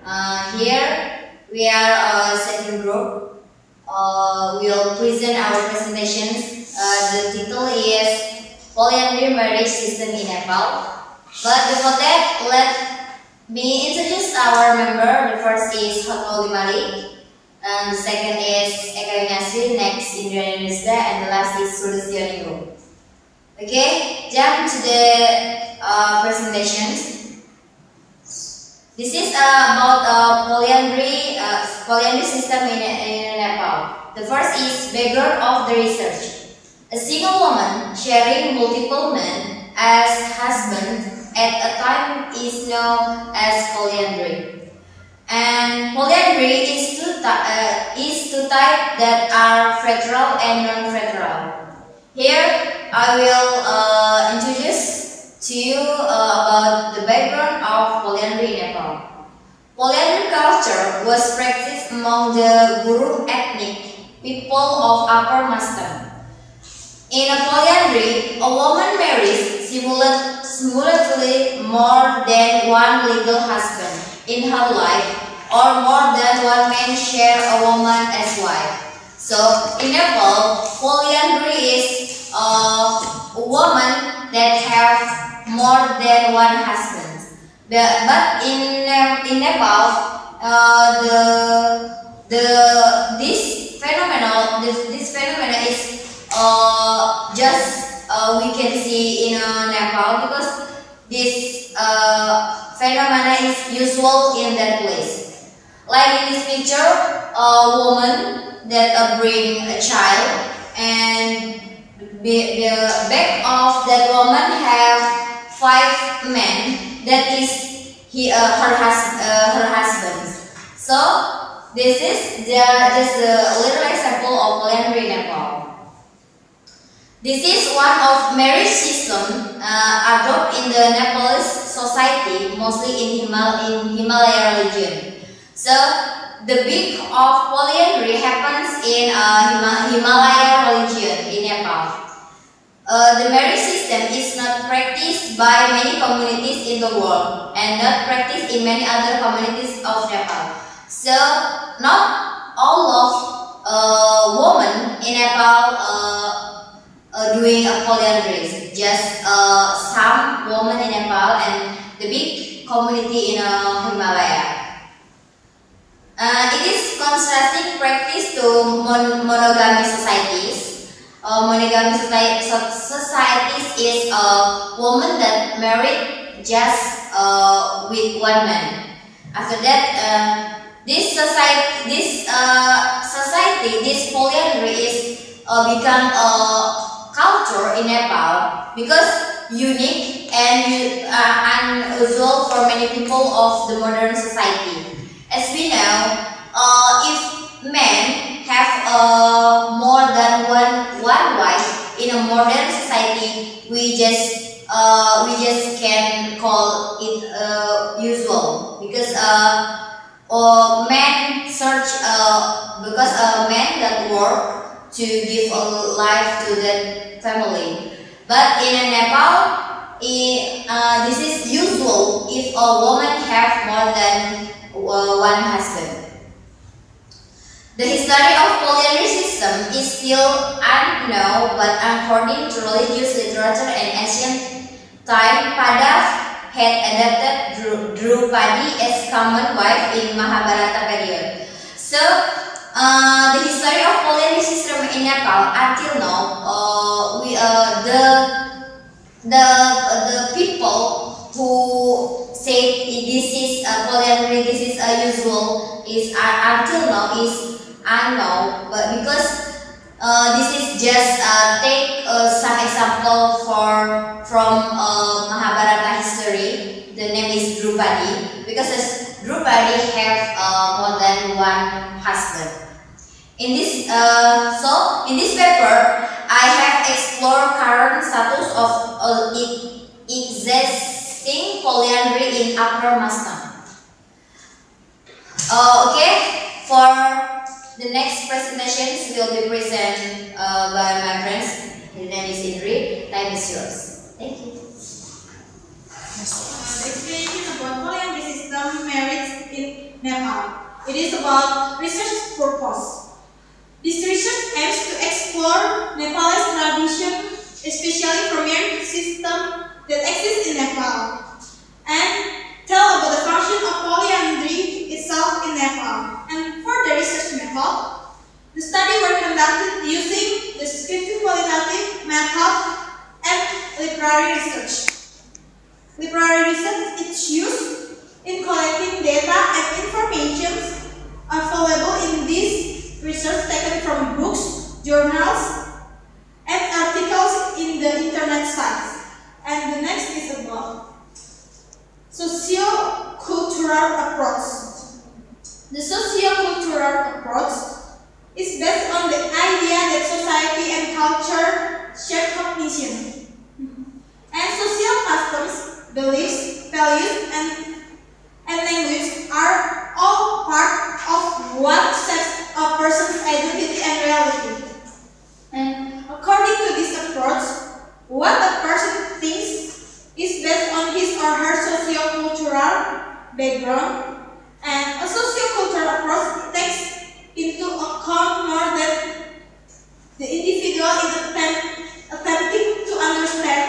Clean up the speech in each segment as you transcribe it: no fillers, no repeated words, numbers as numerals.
Here we are a second group. We'll present our presentations. The title is Polyandry Marriage System in Nepal. But before that, let me introduce our member. The first is Hotmoli Malik, and the second is Eka Yunasi, next Indra Nisda, and the last is Sulistioningro. Okay, jump to the presentations. This is about polyandry system in Nepal. The first is background of the research. A single woman sharing multiple men as husband at a time is known as polyandry. And polyandry is two types that are fraternal and non-fraternal. Here I will introduce to you about the background of polyandry in Nepal. Polyandry culture was practiced among the Guru ethnic people of Upper Mastan. In a polyandry, a woman marries simultaneously more than one legal husband in her life, or more than one man share a woman as wife. So in Nepal, polyandry is a woman that have more than one husband. But in Nepal, this phenomenon is just we can see in Nepal, because this phenomena is usual in that place. Like in this picture, a woman that bring a child, and the back of that woman have 5 men. That is her husband. So this is just a little example of polyandry in Nepal. This is one of marriage system adopted in the Nepalese society, mostly in Himalaya region. So the peak of polyandry happens in Himalaya region in Nepal. The marriage system is not practiced by many communities in the world, and not practiced in many other communities of Nepal. So not all of women in Nepal doing a polyandry. Just some women in Nepal and the big community in Himalaya. It is contrasting practice to monogamy societies. Monogamy societies is a woman that married just with one man. After that, this polyandry is become a culture in Nepal, because unique and unusual for many people of the modern society. As we know, if men have more than one wife in a modern society, we just can call it usual, because men search because men that work to give a life to that family. But in Nepal, this is usual if a woman have more than one husband. The history of polyandry system is still unknown, but according to religious literature and ancient time, Padav had adopted Draupadi as common wife in Mahabharata period. So, the history of polyandry system in Nepal until now, the people who say this is a polyandry, this is a usual, is until now is unknown. But because this is just take some example from Mahabharata history. The name is Draupadi, because Draupadi have more than one husband. In this paper, I have explored current status of existing polyandry in Upper Mastan. Okay, for the next presentations will be presented by my friends. His name is Indri. Time is yours. Thank you. The explanation about polyandry system marriage in It is about research purpose. This research aims to explore Nepalese tradition, especially family system that exists in Nepal, and tell about the function of polyandry itself in Nepal. And for the research method, the study were conducted using the descriptive qualitative method and literary research. Literary research is used in collecting data and information available in this research taken from books, journals, and articles in the internet sites. And the next is about socio-cultural approach. The socio-cultural approach is based on the idea that society and culture shape cognition. And social customs, beliefs, values, and language are all part of what shapes a person's identity and reality. And according to this approach, what a person thinks is based on his or her socio-cultural background, and a socio-cultural approach takes into account more than the individual is attempting to understand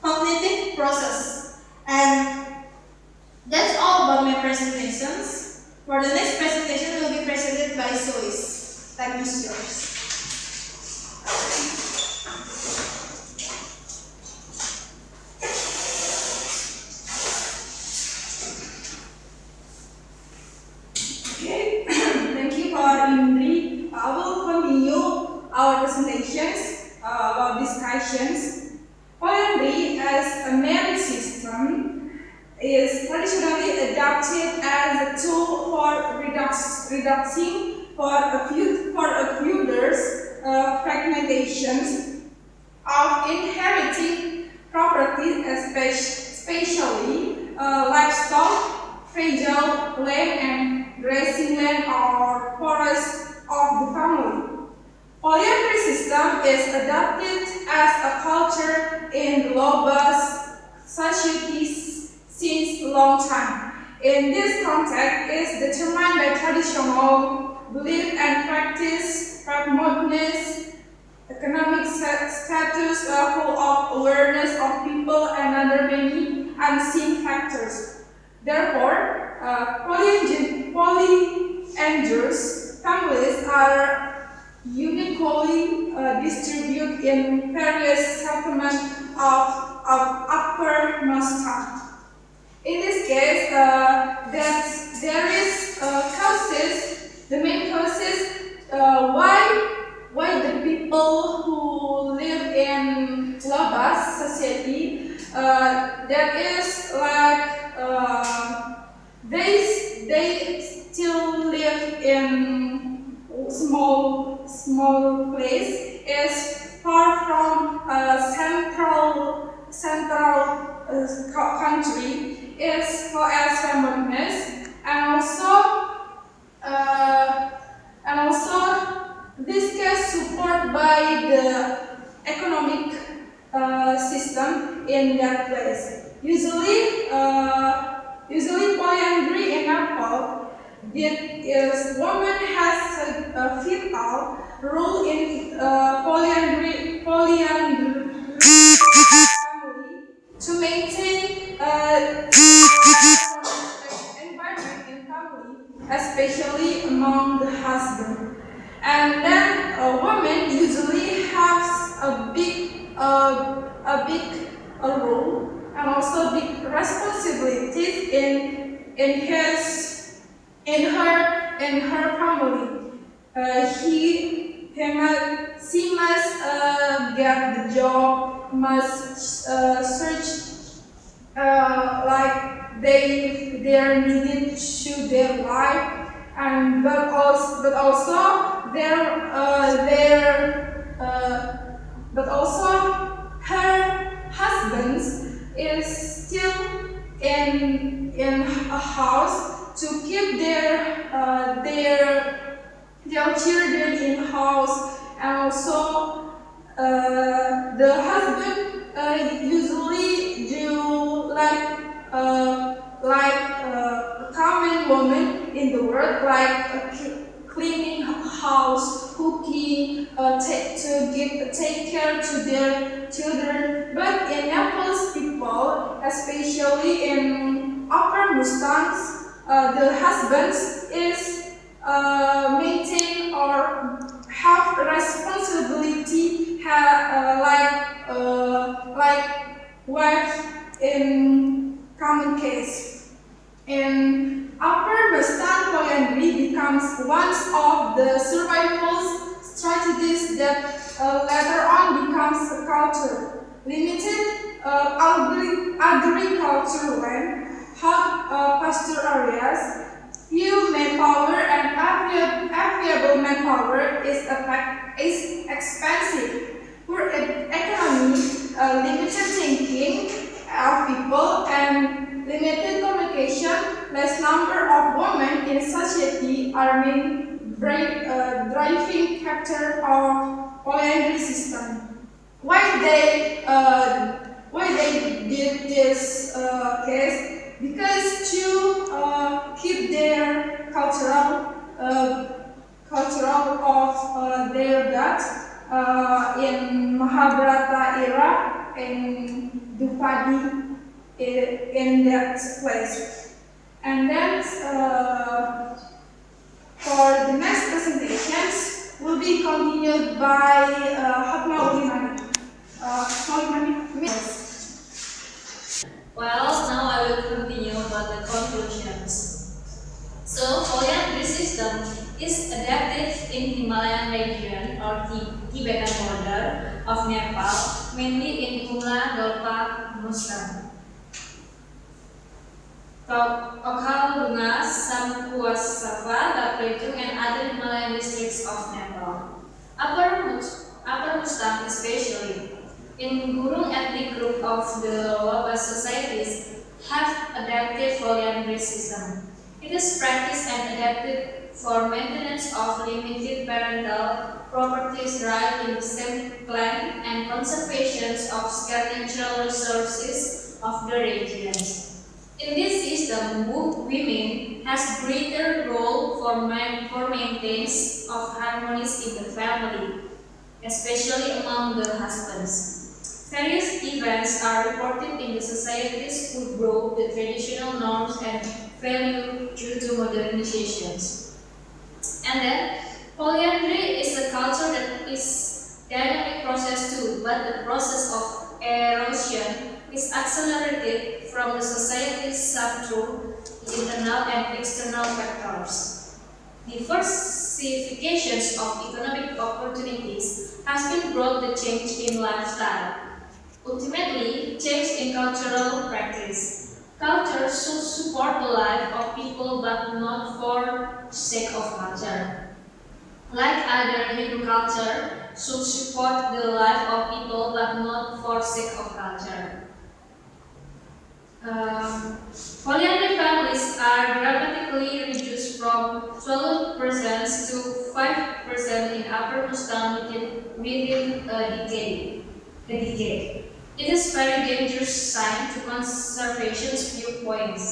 cognitive process. And that's all about my presentations. For the next presentation will be presented by Solis. Time is yours. Okay, thank you for Indri. I will continue our presentations about discussions. Polyandry as a marriage system is traditionally adopted as a tool for reducing for a few years fragmentations of inherited property, especially livestock, fragile land, and grazing land or forests of the family. Polyandry system is adopted as a culture in global societies since a long time. In this context, is determined by traditional belief and practice, pragmatism, economic status, full of awareness of people, and other many unseen factors. Therefore, polyandrous families are uniquely distributed in various settlements of Upper Muscat. In this case, there is causes. The main causes why the people who live in Labas society there is like they still live in small place is far from central country is as remoteness, and also this case support by the economic system in that place. Usually polyandry in Nepal, woman has a vital role in polyandry family to maintain environment in family, especially among the husband. And then a woman usually has a big role and also big responsibilities in her family. She must get the job, must search like they are needed to their life, and but also her husband is still in a house to keep their children in house, and also the husband usually do like a common woman in the world. work like cleaning house, cooking, take care to their children. But in Nepal's people, especially in upper Mustangs, the husbands is maintain or have responsibility like wife in common case. In upper Western polyandry becomes one of the survival strategies that later on becomes a culture. Limited agricultural land, hot pasture areas, few manpower and available manpower is expensive. Poor economy, limited thinking of people, and limited communication, less number of women in society are main driving factor of polyandry system. Why they did this case? Because to keep their cultural of their gods in Mahabharata era in Dupadi in that place. And then for the next presentations will be continued by Hotma Ulimani. Well, now I will continue about the conclusions. So, polyandry system is adapted in Himalayan region or Tibetan border of Nepal, mainly in Hula, Dolpa, Mustang, Okhal, Dungas, Sampuasava, Laprejung, and other Himalayan districts of Nepal. Upper Mustang especially. In Gurung ethnic group of the Wabas societies have adapted polyandry system. It is practiced and adapted for maintenance of limited parental properties right in the same clan and conservation of scarce natural resources of the regions. In this system, women has greater role for maintenance of harmonies in the family, especially among the husbands. Various events are reported in the societies who broke the traditional norms and value due to modernizations. And then, polyandry is a culture that is dynamic process too, but the process of erosion is accelerated from the society's sub through internal and external factors. Diversifications of economic opportunities has been brought the change in lifestyle. Ultimately, change in cultural practice. Culture should support the life of people but not for sake of culture. Like other Hindu culture, should support the life of people but not for sake of culture. Polyandry families are dramatically reduced from 12% to 5% in Upper Mustang within a decade. It is a very dangerous sign to conservation viewpoints.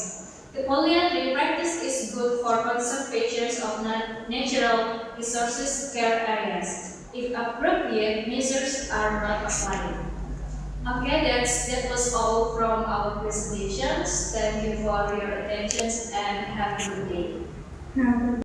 The polyandry practice is good for conservation of natural resources care areas, if appropriate measures are not applied. Okay, that was all from our presentations. Thank you for your attention and have a good day.